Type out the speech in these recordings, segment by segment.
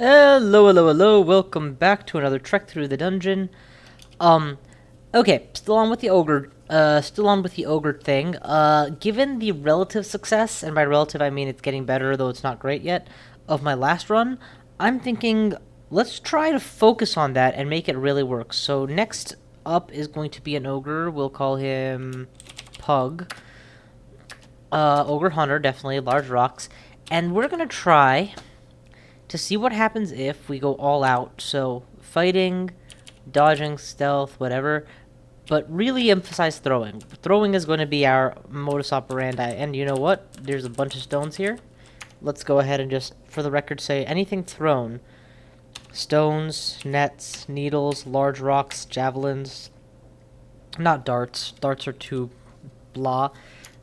Hello, hello, hello. Welcome back to another trek through the dungeon. Um, okay, still on with the ogre thing. Given the relative success, and by relative I mean it's getting better, though it's not great yet, of my last run, I'm thinking let's try to focus on that and make it really work. So next up is going to be an ogre. We'll call him Pugg. Ogre Hunter, definitely, large rocks. And we're gonna try to see what happens if we go all out. So fighting, dodging, stealth, whatever, but really emphasize throwing. Throwing is going to be our modus operandi. And you know what? There's a bunch of stones here. Let's go ahead and just, for the record, say anything thrown. Stones, nets, needles, large rocks, javelins. Not darts. Darts are too blah.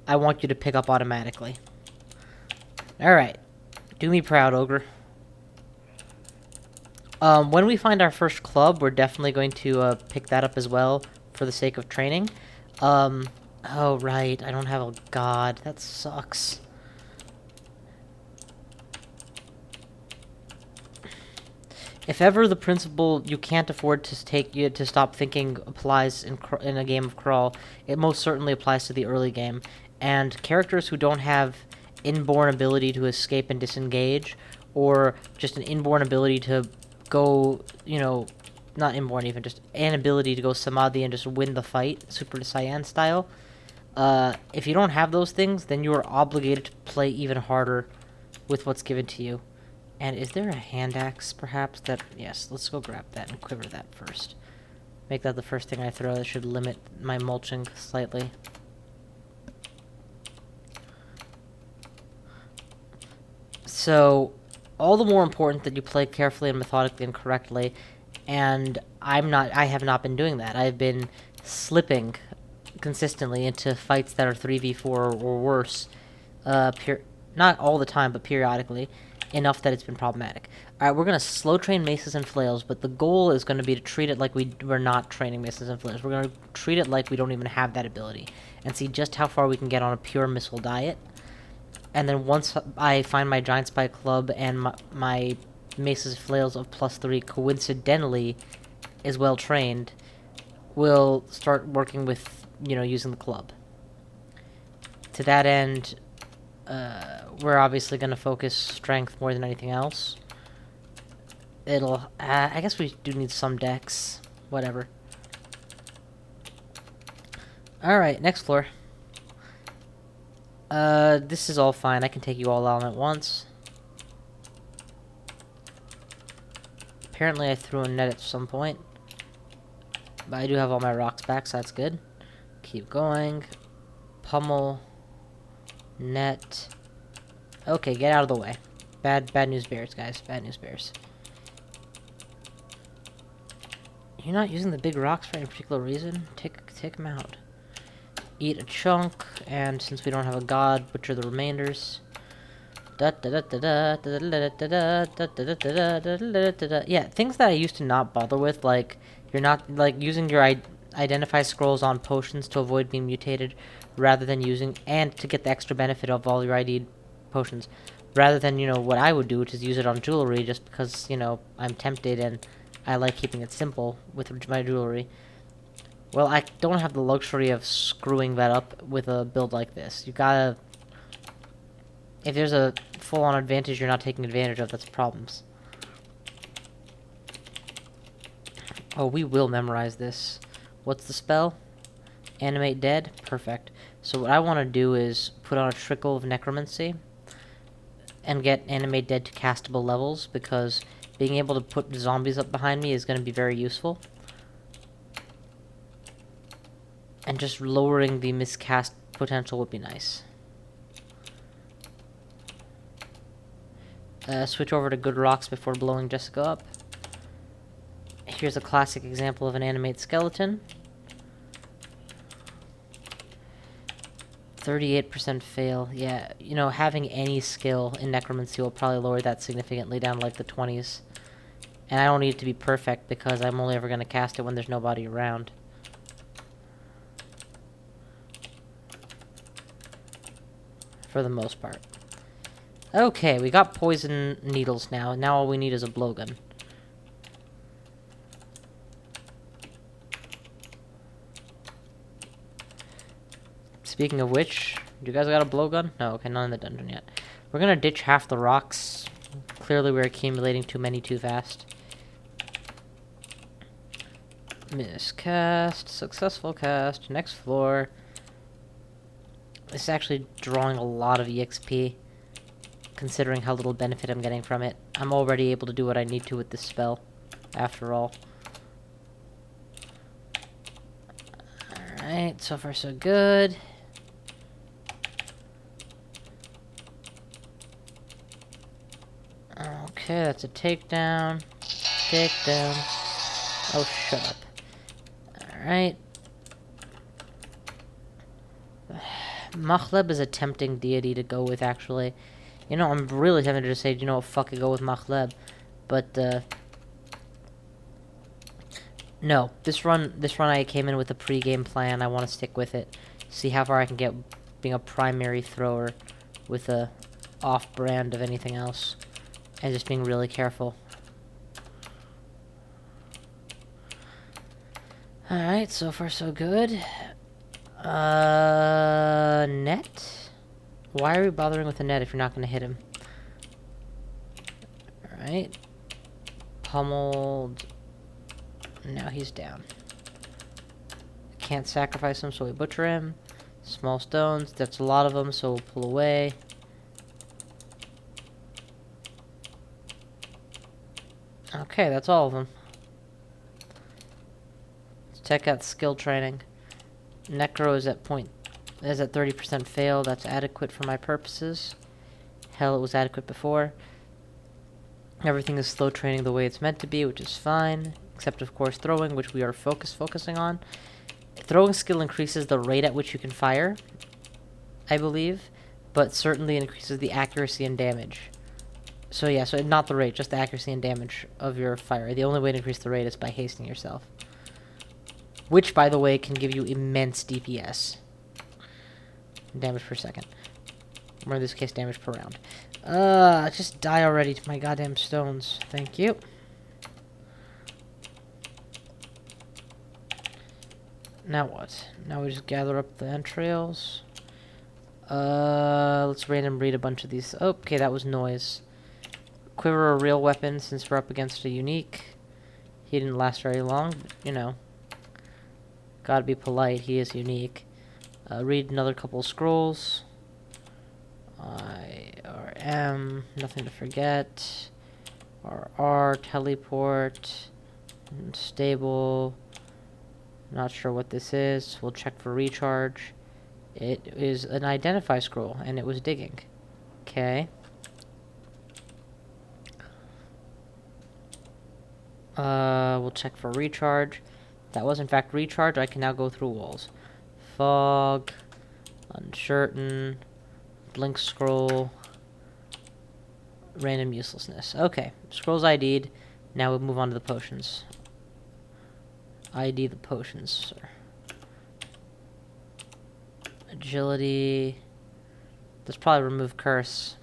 I want you to pick up automatically. Alright. Do me proud, Ogre. When we find our first club, we're definitely going to pick that up as well for the sake of training. Oh, right, I don't have a god. That sucks. If ever the principle you can't afford to stop thinking applies in a game of Crawl, it most certainly applies to the early game. And characters who don't have inborn ability to escape and disengage, or just an inborn ability to go, not inborn even, just an ability to go Samadhi and just win the fight, Super Saiyan style. If you don't have those things, then you are obligated to play even harder with what's given to you. And is there a hand axe, perhaps? Yes, let's go grab that and quiver that first. Make that the first thing I throw. That should limit my mulching slightly. So, all the more important that you play carefully and methodically and correctly, and I have not been doing that. I've been slipping consistently into fights that are 3v4 or worse, not all the time, but periodically, enough that it's been problematic. Alright, we're going to slow train maces and flails, but the goal is going to be to treat it like we're not training maces and flails. We're going to treat it like we don't even have that ability, and see just how far we can get on a pure missile diet. And then once I find my Giant Spike Club and my Mace's Flails of +3 coincidentally is well trained, we'll start working with, using the club. To that end, we're obviously going to focus strength more than anything else. I guess we do need some dex. Whatever. Alright, next floor. This is all fine. I can take you all out at once. Apparently I threw a net at some point. But I do have all my rocks back, so that's good. Keep going. Pummel. Net. Okay, get out of the way. Bad news bears, guys. Bad news bears. You're not using the big rocks for any particular reason? Take them out. Eat a chunk, and since we don't have a god, butcher the remainders. Yeah, things that I used to not bother with, like you're not using your identify scrolls on potions to avoid being mutated, rather than using and to get the extra benefit of all your ID potions, rather than what I would do, which is use it on jewelry, just because I'm tempted and I like keeping it simple with my jewelry. Well, I don't have the luxury of screwing that up with a build like this. You gotta... If there's a full-on advantage you're not taking advantage of, that's problems. Oh, we will memorize this. What's the spell? Animate dead? Perfect. So what I want to do is put on a trickle of necromancy and get animate dead to castable levels, because being able to put zombies up behind me is going to be very useful. And just lowering the miscast potential would be nice. Switch over to good rocks before blowing Jessica up. Here's a classic example of an animate skeleton. 38% fail. Yeah, having any skill in necromancy will probably lower that significantly down like the 20s. And I don't need it to be perfect, because I'm only ever going to cast it when there's nobody around. For the most part. Okay, we got poison needles now. Now all we need is a blowgun. Speaking of which, you guys got a blowgun? No, okay, not in the dungeon yet. We're gonna ditch half the rocks. Clearly we're accumulating too many too fast. Miscast, successful cast, next floor. This is actually drawing a lot of EXP, considering how little benefit I'm getting from it. I'm already able to do what I need to with this spell, after all. Alright, so far so good. Okay, that's a takedown. Takedown. Oh, shut up. Alright. Maghleb is a tempting deity to go with, actually. You know, I'm really tempted to say, you know what, fuck it, go with Maghleb. But, no. This run I came in with a pre-game plan. I want to stick with it. See how far I can get being a primary thrower with a off-brand of anything else. And just being really careful. Alright, so far so good. Net? Why are we bothering with a net if you're not going to hit him? Alright. Pummeled. Now he's down. Can't sacrifice him, so we butcher him. Small stones. That's a lot of them, so we'll pull away. Okay, that's all of them. Let's check out skill training. Necro is at 30% fail. That's adequate for my purposes. Hell, it was adequate before. Everything is slow training the way it's meant to be, which is fine. Except, of course, throwing, which we are focusing on. Throwing skill increases the rate at which you can fire, I believe, but certainly increases the accuracy and damage. So yeah, so not the rate, just the accuracy and damage of your fire. The only way to increase the rate is by hastening yourself. Which, by the way, can give you immense DPS. Damage per second. Or in this case, damage per round. Just die already to my goddamn stones. Thank you. Now what? Now we just gather up the entrails. Let's random read a bunch of these. Oh, okay, that was noise. Quiver a real weapon since we're up against a unique. He didn't last very long, but, you know. Gotta be polite, he is unique. Read another couple of scrolls. IRM, nothing to forget. RR, teleport. Stable. Not sure what this is. We'll check for recharge. It is an identify scroll, and it was digging. Okay. We'll check for recharge. That was in fact recharge. I can now go through walls. Fog. Uncertain. Blink scroll. Random uselessness. Okay. Scrolls ID'd. Now we'll move on to the potions. ID the potions, sir. Agility. Let's probably remove curse.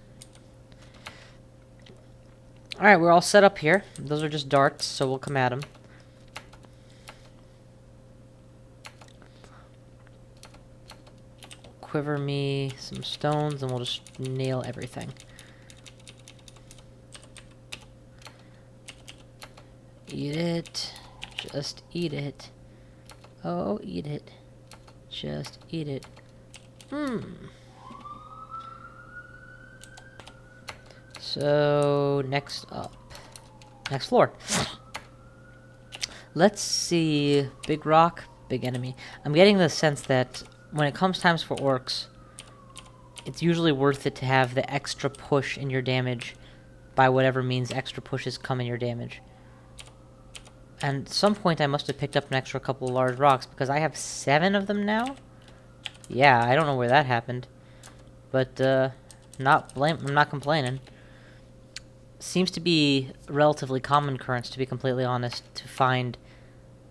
Alright, we're all set up here. Those are just darts, so we'll come at them. Quiver me some stones, and we'll just nail everything. Eat it. Just eat it. Oh, eat it. Just eat it. So, next up. Next floor. Let's see. Big rock, big enemy. I'm getting the sense that when it comes times for orcs, it's usually worth it to have the extra push in your damage by whatever means extra pushes come in your damage. And at some point I must have picked up an extra couple of large rocks, because I have 7 of them now? Yeah, I don't know where that happened. But, I'm not complaining. Seems to be a relatively common occurrence, to be completely honest, to find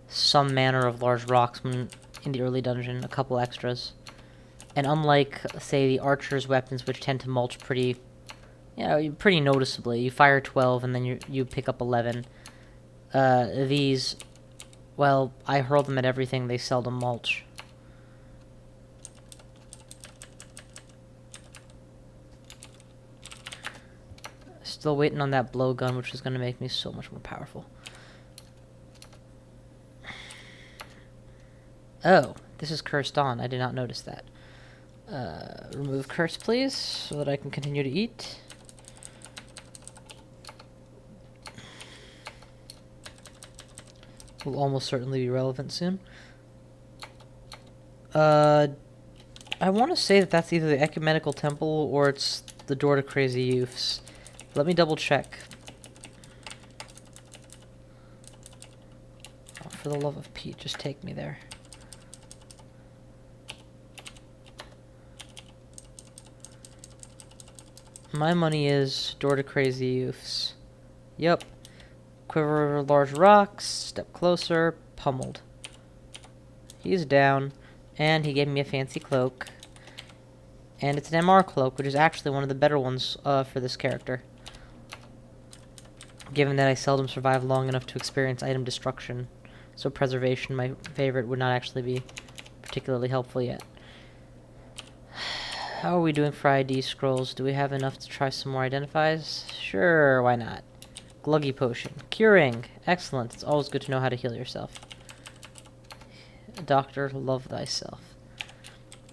some manner of large rocks in the early dungeon, a couple extras. And unlike, say, the archer's weapons, which tend to mulch pretty Yeah, pretty noticeably. You fire 12 and then you pick up 11. These, well, I hurl them at everything, they seldom mulch. Still waiting on that blowgun, which is going to make me so much more powerful. Oh, this is cursed on. I did not notice that. Remove curse, please, so that I can continue to eat. Will almost certainly be relevant soon. I want to say that that's either the Ecumenical Temple or it's the door to Crazy Youths. Let me double check. Oh, for the love of Pete, just take me there. My money is door to Crazy Youths. Yep. Quiver large rocks, step closer, pummeled. He's down, and he gave me a fancy cloak. And it's an MR cloak, which is actually one of the better ones for this character. Given that I seldom survive long enough to experience item destruction, so preservation, my favorite, would not actually be particularly helpful yet. How are we doing for ID scrolls? Do we have enough to try some more identifies? Sure, why not? Gluggy potion. Curing. Excellent. It's always good to know how to heal yourself. Doctor, love thyself.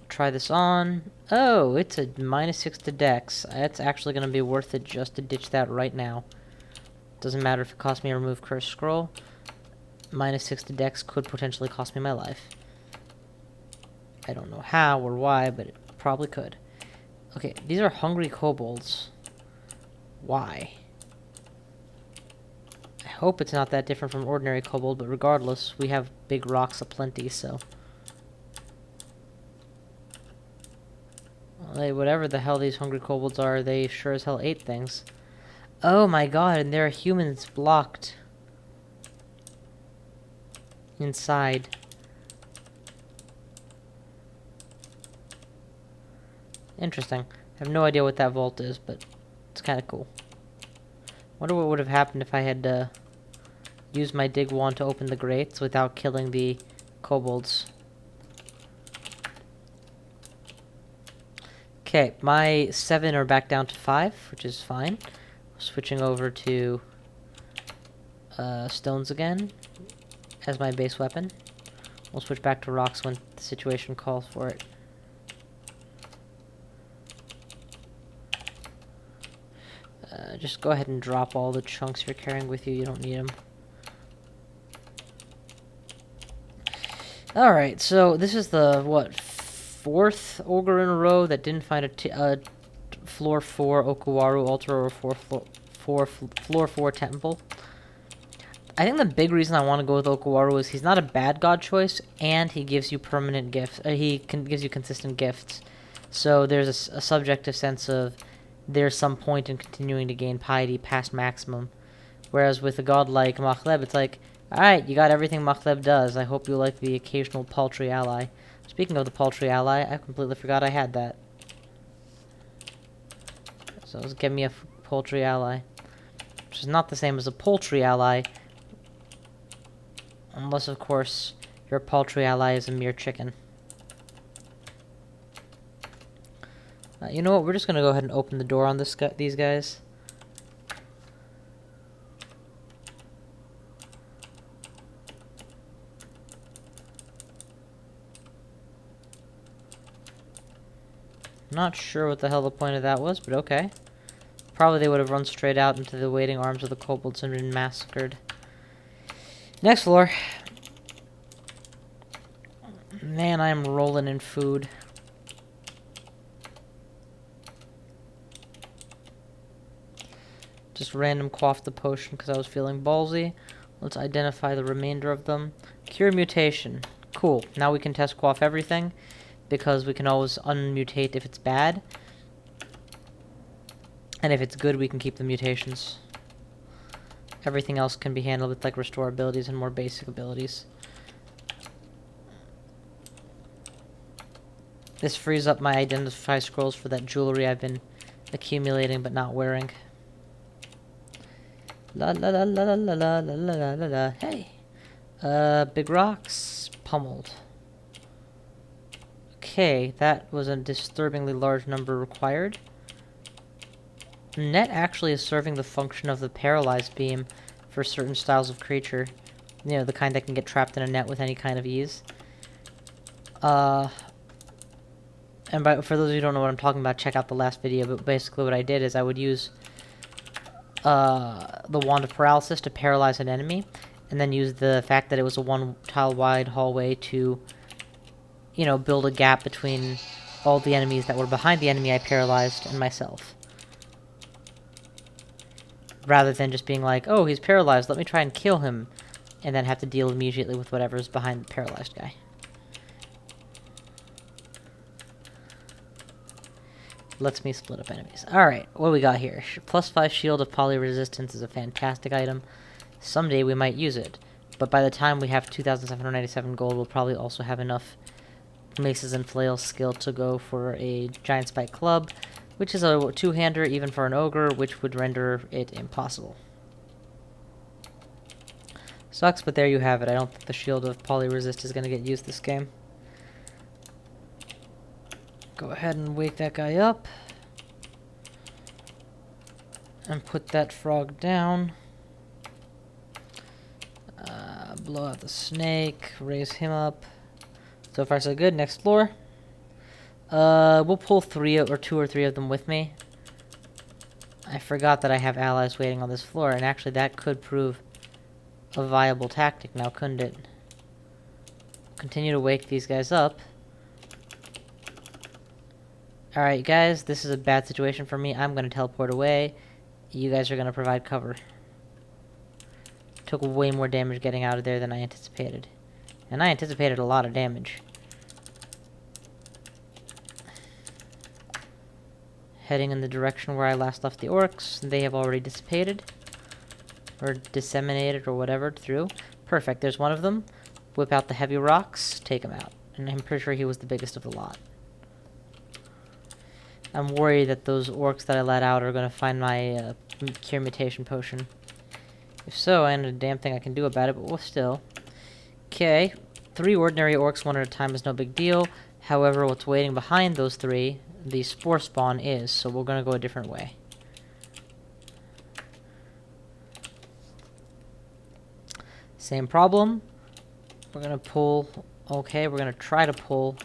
Try this on. Oh, it's a -6 to dex. It's actually going to be worth it just to ditch that right now. Doesn't matter if it costs me a remove curse scroll. -6 to dex could potentially cost me my life. I don't know how or why, but it probably could. Okay, these are hungry kobolds. Why? I hope it's not that different from ordinary kobold, but regardless, we have big rocks aplenty, so... Well, whatever the hell these hungry kobolds are, they sure as hell ate things. Oh my god, and there are humans blocked inside. Interesting. I have no idea what that vault is, but it's kind of cool. Wonder what would have happened if I had used my dig wand to open the grates without killing the kobolds. Okay, my 7 are back down to 5, which is fine. Switching over to stones again as my base weapon. We'll switch back to rocks when the situation calls for it. Just go ahead and drop all the chunks you're carrying with you. You don't need them. Alright, so this is the, what, 4th Ogre in a row that didn't find a floor 4 Okuwaru altar or floor 4 temple. I think the big reason I want to go with Okuwaru is he's not a bad god choice, and he gives you permanent gifts. Gives you consistent gifts. So there's a subjective sense of there's some point in continuing to gain piety past maximum. Whereas with a god like Machleb, it's like, alright, you got everything Machleb does. I hope you like the occasional paltry ally. Speaking of the paltry ally, I completely forgot I had that. So let's get me a paltry ally. Which is not the same as a poultry ally. Unless, of course, your paltry ally is a mere chicken. You know what? We're just going to go ahead and open the door on these guys. Not sure what the hell the point of that was, but okay. Probably they would have run straight out into the waiting arms of the kobolds and been massacred. Next floor. Man, I am rolling in food. Just random quaffed the potion because I was feeling ballsy. Let's identify the remainder of them. Cure mutation. Cool. Now we can test quaff everything, because we can always unmutate if it's bad. And if it's good, we can keep the mutations. Everything else can be handled with like restore abilities and more basic abilities. This frees up my identify scrolls for that jewelry I've been accumulating but not wearing. La la la la la la la la la la. Hey! Big rocks, pummeled. Okay, that was a disturbingly large number required. Net actually is serving the function of the paralyzed beam for certain styles of creature. You know, the kind that can get trapped in a net with any kind of ease. And for those of you who don't know what I'm talking about, check out the last video, but basically what I did is I would use the Wand of Paralysis to paralyze an enemy, and then use the fact that it was a one-tile-wide hallway to, you know, build a gap between all the enemies that were behind the enemy I paralyzed and myself. Rather than just being like, oh, he's paralyzed, let me try and kill him, and then have to deal immediately with whatever's behind the paralyzed guy. Lets me split up enemies. Alright, what do we got here? +5 Shield of Poly Resistance is a fantastic item. Someday we might use it, but by the time we have 2,797 gold, we'll probably also have enough Maces and Flails skill to go for a Giant Spike Club, which is a two-hander even for an Ogre, which would render it impossible. Sucks, but there you have it. I don't think the Shield of Poly Resist is going to get used this game. Go ahead and wake that guy up. And put that frog down. Blow out the snake. Raise him up. So far so good. Next floor. We'll pull 2 or 3 of them with me. I forgot that I have allies waiting on this floor, and actually that could prove a viable tactic now, couldn't it? Continue to wake these guys up. Alright guys, this is a bad situation for me. I'm going to teleport away. You guys are going to provide cover. Took way more damage getting out of there than I anticipated. And I anticipated a lot of damage. Heading in the direction where I last left the orcs. They have already dissipated. Or disseminated or whatever through. Perfect, there's one of them. Whip out the heavy rocks, take him out. And I'm pretty sure he was the biggest of the lot. I'm worried that those orcs that I let out are going to find my Cure Mutation Potion. If so, I know a damn thing I can do about it, but we'll still. Okay, 3 ordinary orcs, 1 at a time is no big deal. However, what's waiting behind those 3, the Spore Spawn is, so we're going to go a different way. Same problem. We're going to pull... Okay, we're going to try to pull...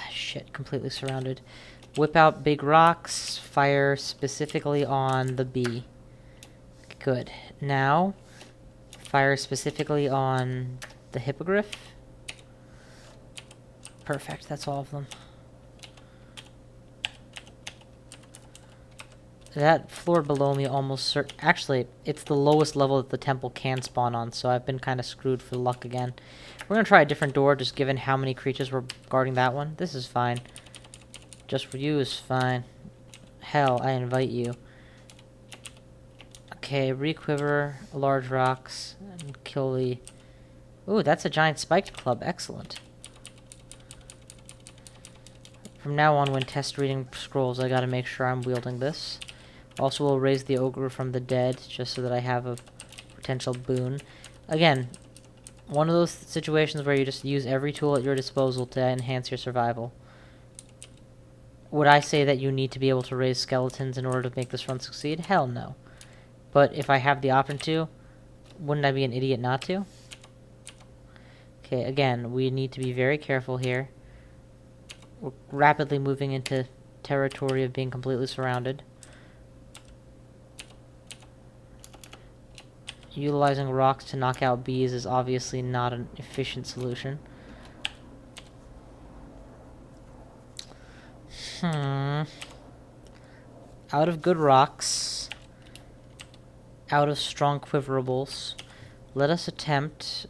Shit, completely surrounded. Whip out big rocks, fire specifically on the bee. Good. Now, fire specifically on the hippogriff. Perfect, that's all of them. That floor below me almost actually, it's the lowest level that the temple can spawn on, so I've been kind of screwed for luck again. We're going to try a different door, just given how many creatures were guarding that one. This is fine. Just for you is fine. Hell, I invite you. Okay, requiver large rocks, and kill the... Ooh, that's a giant spiked club. Excellent. From now on, when test reading scrolls, I gotta make sure I'm wielding this. Also, we'll raise the ogre from the dead, just so that I have a potential boon. Again, one of those situations where you just use every tool at your disposal to enhance your survival. Would I say that you need to be able to raise skeletons in order to make this run succeed? Hell no. But if I have the option to, wouldn't I be an idiot not to? Okay, again, we need to be very careful here. We're rapidly moving into territory of being completely surrounded. Utilizing rocks to knock out bees is obviously not an efficient solution. Out of good rocks, out of strong quiverables, let us attempt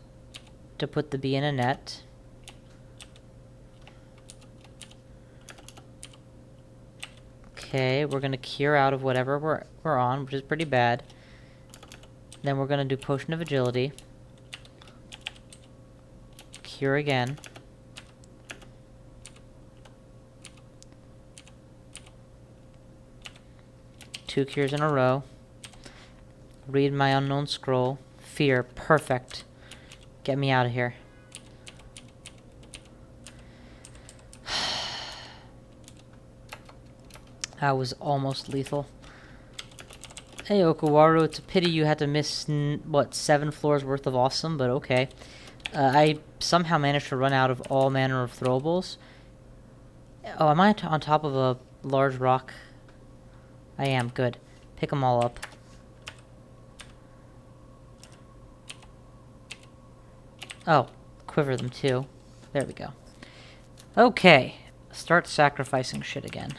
to put the bee in a net. Okay, we're gonna cure out of whatever we're on, which is pretty bad. Then we're gonna do Potion of Agility. Cure again. 2 cures in a row. Read my unknown scroll. Fear. Perfect. Get me out of here. That was almost lethal. Hey, Okuwaru, it's a pity you had to miss, what, 7 floors worth of awesome, but okay. I somehow managed to run out of all manner of throwables. Oh, am I on top of a large rock? I am, good. Pick them all up. Oh, quiver them too. There we go. Okay, start sacrificing shit again.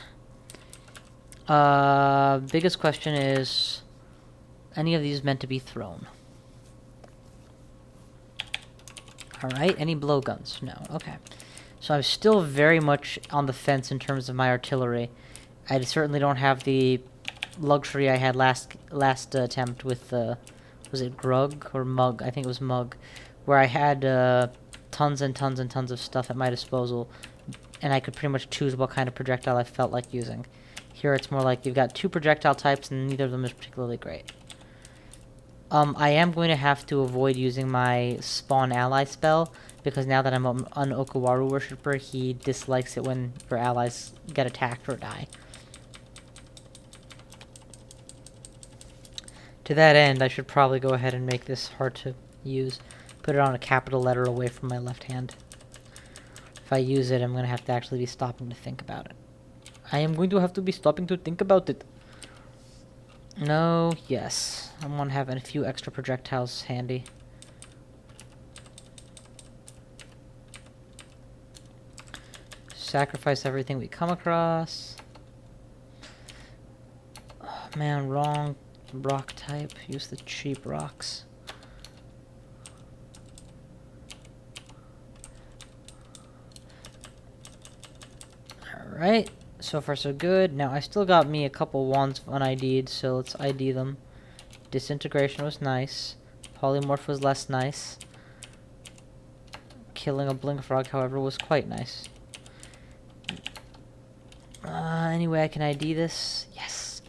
Biggest question is, any of these meant to be thrown? Alright, any blowguns? No, okay. So I'm still very much on the fence in terms of my artillery. I certainly don't have the luxury I had last attempt with, was it Grug or Mug? I think it was Mug. Where I had, tons and tons and tons of stuff at my disposal, and I could pretty much choose what kind of projectile I felt like using. Here it's more like you've got 2 projectile types and neither of them is particularly great. I am going to have to avoid using my spawn ally spell, because now that I'm an Okuwaru worshipper, he dislikes it when your allies get attacked or die. To that end, I should probably go ahead and make this hard to use. Put it on a capital letter away from my left hand. If I use it, I'm going to have to actually be stopping to think about it. I am going to have to be stopping to think about it. No, yes. I want to have a few extra projectiles handy. Sacrifice everything we come across. Oh, man, wrong rock type. Use the cheap rocks. Alright. So far so good. Now I still got me a couple wands un-ID'd, so let's ID them. Disintegration was nice. Polymorph was less nice. Killing a blink frog, however, was quite nice. Anyway, I can ID this. Yes.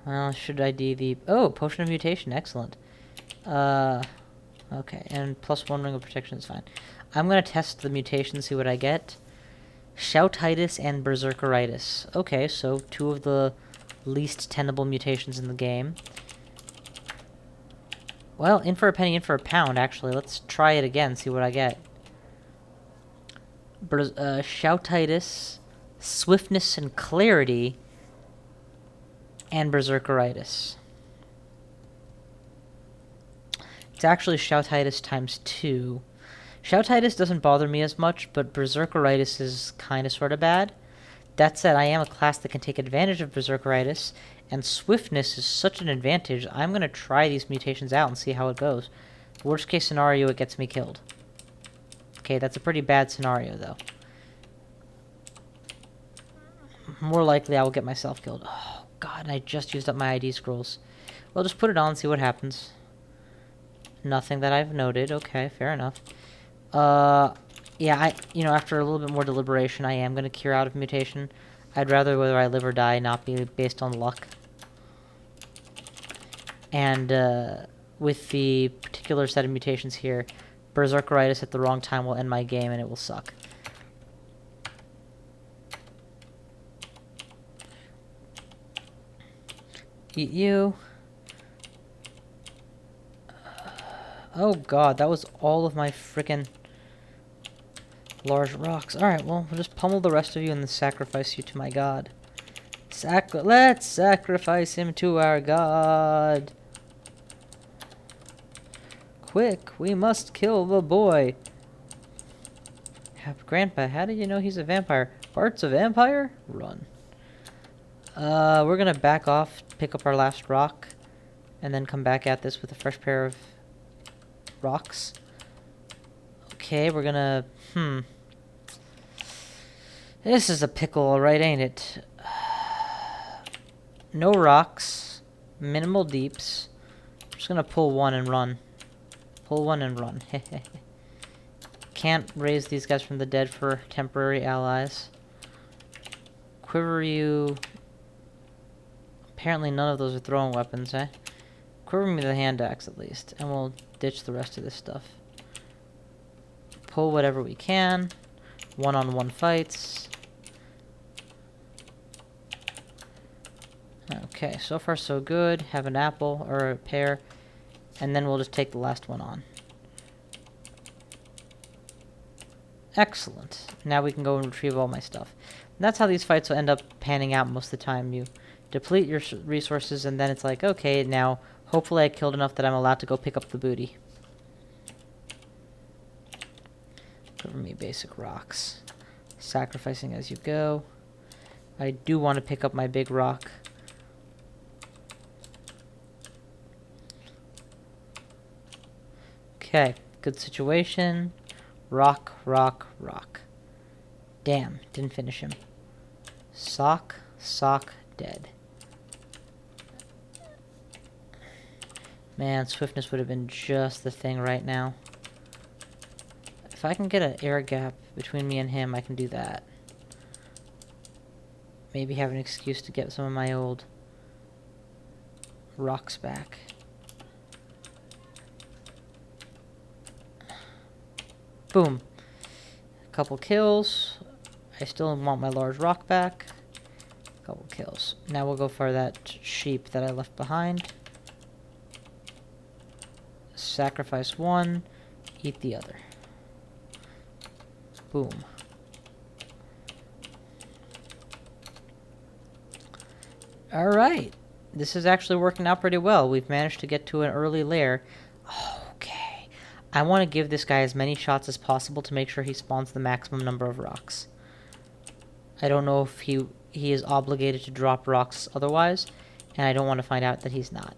Well, should ID the... Oh, Potion of Mutation. Excellent. Okay, and +1 Ring of Protection is fine. I'm gonna test the mutation, see what I get. Shoutitis and Berserkeritis. Okay, so 2 of the least tenable mutations in the game. Well, in for a penny, in for a pound, actually. Let's try it again, see what I get. Shoutitis, Swiftness and Clarity, and Berserkeritis. It's actually Shoutitis times 2. Shoutitis doesn't bother me as much, but Berserkeritis is kind of sort of bad. That said, I am a class that can take advantage of Berserkeritis, and Swiftness is such an advantage. I'm going to try these mutations out and see how it goes. Worst case scenario, it gets me killed. Okay, that's a pretty bad scenario, though. More likely, I will get myself killed. Oh, God, and I just used up my ID scrolls. Well, just put it on and see what happens. Nothing that I've noted. Okay, fair enough. Yeah, after a little bit more deliberation, I am going to cure out of mutation. I'd rather whether I live or die not be based on luck. And, with the particular set of mutations here, Berserkeritis at the wrong time will end my game and it will suck. Eat you. Oh god, that was all of my frickin' large rocks. Alright, well, we'll just pummel the rest of you and then sacrifice you to my god. Let's sacrifice him to our god. Quick, we must kill the boy. Grandpa, how did you know he's a vampire? Bart's a vampire? Run. We're gonna back off, pick up our last rock, and then come back at this with a fresh pair of rocks. Okay, we're gonna... This is a pickle, alright, ain't it? No rocks. Minimal deeps. I'm just gonna pull one and run. Pull one and run. Can't raise these guys from the dead for temporary allies. Quiver you... Apparently none of those are throwing weapons, eh? Quiver me the hand axe at least, and we'll ditch the rest of this stuff. Pull whatever we can. One-on-one fights. Okay, so far so good. Have an apple, or a pear. And then we'll just take the last one on. Excellent. Now we can go and retrieve all my stuff. And that's how these fights will end up panning out most of the time. You deplete your resources, and then it's like, okay, now hopefully I killed enough that I'm allowed to go pick up the booty. Cover me basic rocks. Sacrificing as you go. I do want to pick up my big rock. Okay, good situation. Rock, rock, rock. Damn, didn't finish him. Sock, dead. Man, swiftness would have been just the thing right now. If I can get an air gap between me and him, I can do that. Maybe have an excuse to get some of my old rocks back. Boom. Couple kills. I still want my large rock back. Couple kills. Now we'll go for that sheep that I left behind. Sacrifice one. Eat the other. Boom. Alright. This is actually working out pretty well. We've managed to get to an early lair. Okay. I want to give this guy as many shots as possible to make sure he spawns the maximum number of rocks. I don't know if he is obligated to drop rocks otherwise, and I don't want to find out that he's not.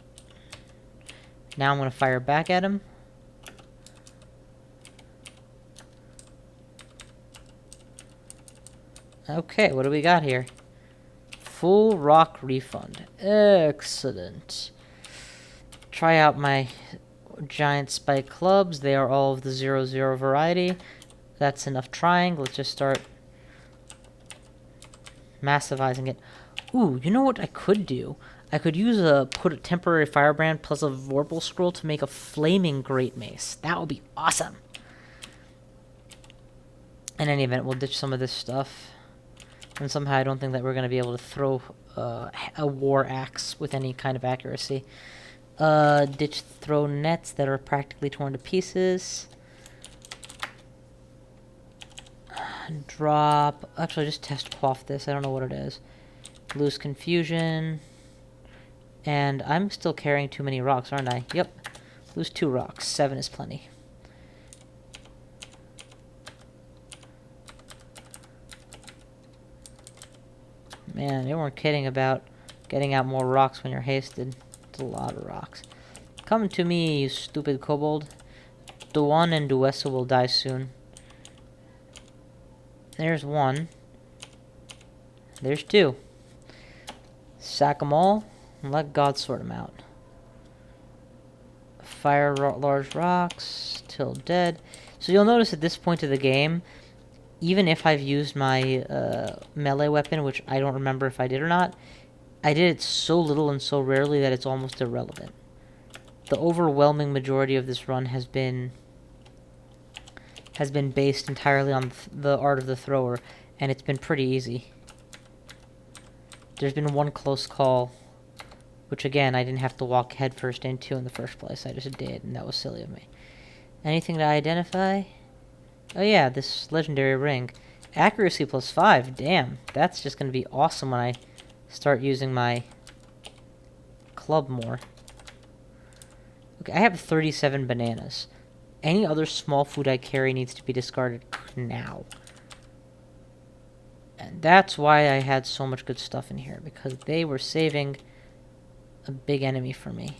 Now I'm going to fire back at him. Okay, what do we got here? Full rock refund. Excellent. Try out my giant spike clubs. They are all of the 0-0 variety. That's enough trying. Let's just start massivizing it. Ooh, you know what I could do? I could use put a temporary firebrand plus a vorpal scroll to make a flaming great mace. That would be awesome. In any event, we'll ditch some of this stuff. And somehow I don't think that we're going to be able to throw a war axe with any kind of accuracy. Ditch throw nets that are practically torn to pieces. Drop. Actually, just test quaff this. I don't know what it is. Lose confusion. And I'm still carrying too many rocks, aren't I? Yep. Lose 2 rocks. 7 is plenty. Man, they weren't kidding about getting out more rocks when you're hasted. It's a lot of rocks. Come to me, you stupid kobold. Duan and Duessa will die soon. There's 1. There's 2. Sack them all, and let God sort them out. Fire large rocks till dead. So you'll notice at this point of the game, even if I've used my melee weapon, which I don't remember if I did or not, I did it so little and so rarely that it's almost irrelevant. The overwhelming majority of this run has been based entirely on the art of the thrower, and it's been pretty easy. There's been one close call, which again, I didn't have to walk headfirst into in the first place. I just did, and that was silly of me. Anything to identify? Oh yeah, this legendary ring. Accuracy plus 5. Damn, that's just going to be awesome when I start using my club more. Okay, I have 37 bananas. Any other small food I carry needs to be discarded now. And that's why I had so much good stuff in here, because they were saving a big enemy for me.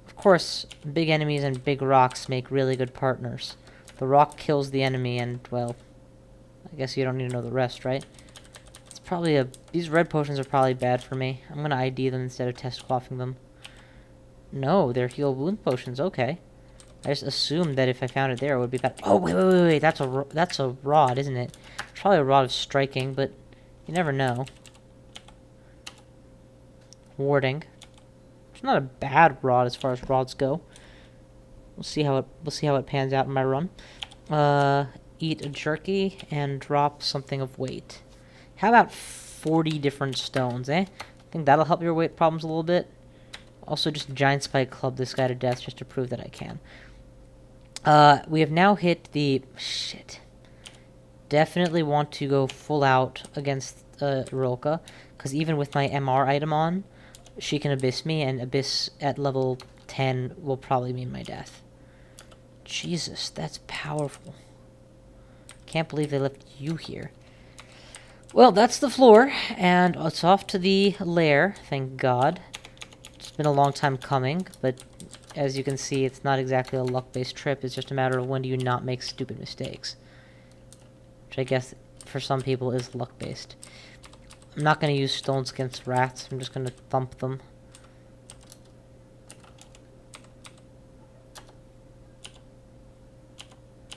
Of course, big enemies and big rocks make really good partners. The rock kills the enemy and, well, I guess you don't need to know the rest, right? It's probably these red potions are probably bad for me. I'm gonna ID them instead of test quaffing them. No, they're heal wound potions, okay. I just assumed that if I found it there, it would be bad. Oh, wait, that's a rod, isn't it? It's probably a rod of striking, but you never know. warding. It's not a bad rod as far as rods go. We'll see how it pans out in my run. Eat a jerky and drop something of weight. How about 40 different stones, eh? I think that'll help your weight problems a little bit. Also, just giant spike club this guy to death just to prove that I can. We have now hit the... Shit. Definitely want to go full out against Rilka, because even with my MR item on, she can Abyss me, and Abyss at level 10 will probably mean my death. Jesus, that's powerful. Can't believe they left you here. Well, that's the floor, and it's off to the lair, thank God. It's been a long time coming, but as you can see, it's not exactly a luck-based trip. It's just a matter of when do you not make stupid mistakes. Which I guess, for some people, is luck-based. I'm not going to use stones against rats. I'm just going to thump them.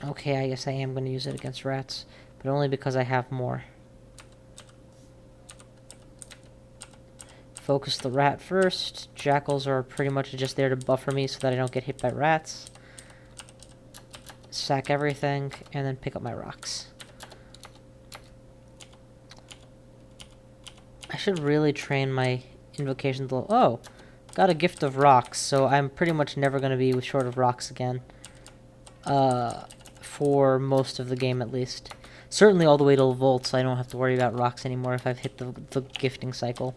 Okay, I guess I am going to use it against rats, but only because I have more. Focus the rat first. Jackals are pretty much just there to buffer me so that I don't get hit by rats. Sack everything, and then pick up my rocks. I should really train my invocations. Oh, got a gift of rocks, so I'm pretty much never going to be short of rocks again. For most of the game, at least. Certainly all the way to Volt, so I don't have to worry about rocks anymore if I've hit the gifting cycle.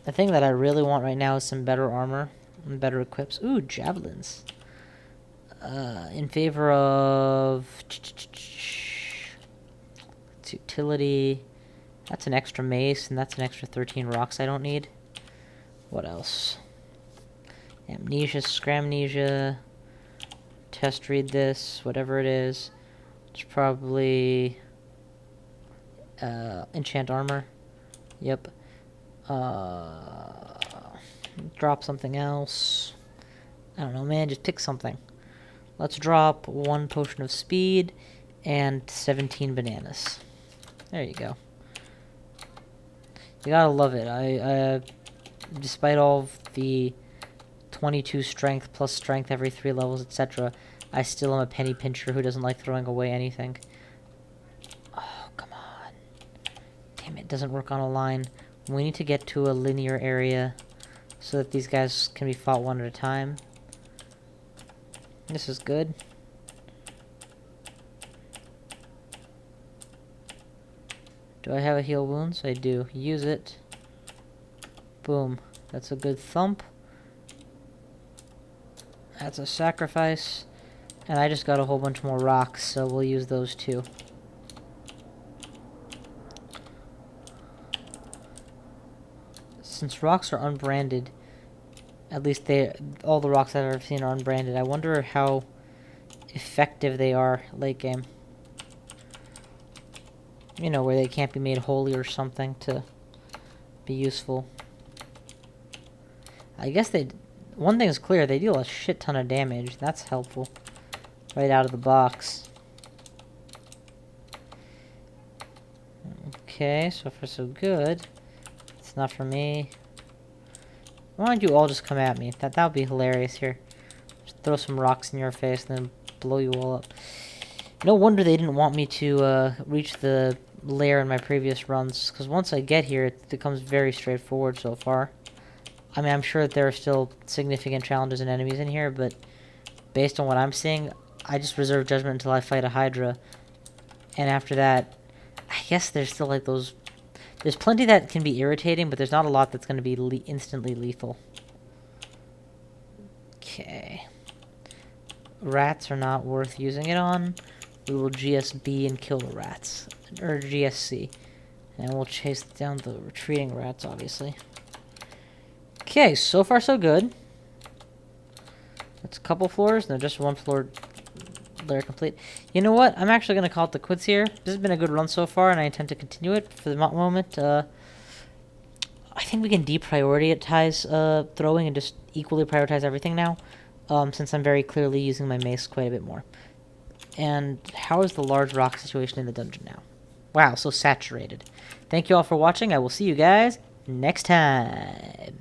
The thing that I really want right now is some better armor and better equips. Ooh, javelins. In favor of... It's utility. That's an extra mace, and that's an extra 13 rocks I don't need. What else? Amnesia, Scramnesia. Test read this, whatever it is. It's probably... enchant armor. Yep. Drop something else. I don't know, man, just pick something. Let's drop 1 potion of speed and 17 bananas. There you go. You gotta love it. Despite all of the 22 strength plus strength every 3 levels, etc., I still am a penny pincher who doesn't like throwing away anything. Oh, come on. Damn it, doesn't work on a line. We need to get to a linear area so that these guys can be fought one at a time. This is good. Do I have a heal wounds? I do. Use it. Boom. That's a good thump. That's a sacrifice. And I just got a whole bunch more rocks, so we'll use those too. Since rocks are unbranded, at least all the rocks I've ever seen are unbranded, I wonder how effective they are late game. You know, where they can't be made holy or something to be useful. I guess one thing is clear, they deal a shit ton of damage. That's helpful. Right out of the box. Okay, so far so good. It's not for me. Why don't you all just come at me? That would be hilarious here. Just throw some rocks in your face and then blow you all up. No wonder they didn't want me to reach the lair in my previous runs, because once I get here, it becomes very straightforward so far. I mean, I'm sure that there are still significant challenges and enemies in here, but based on what I'm seeing, I just reserve judgment until I fight a Hydra. And after that, I guess there's still like those... There's plenty that can be irritating, but there's not a lot that's going to be instantly lethal. Okay. Rats are not worth using it on. We will GSB and kill the rats. Or GSC. And we'll chase down the retreating rats, obviously. Okay, so far so good. That's a couple floors. No, just 1 floor layer complete. You know what? I'm actually going to call it the quits here. This has been a good run so far, and I intend to continue it for the moment. I think we can deprioritize throwing and just equally prioritize everything now, since I'm very clearly using my mace quite a bit more. And how is the large rock situation in the dungeon now? Wow, so saturated. Thank you all for watching. I will see you guys next time.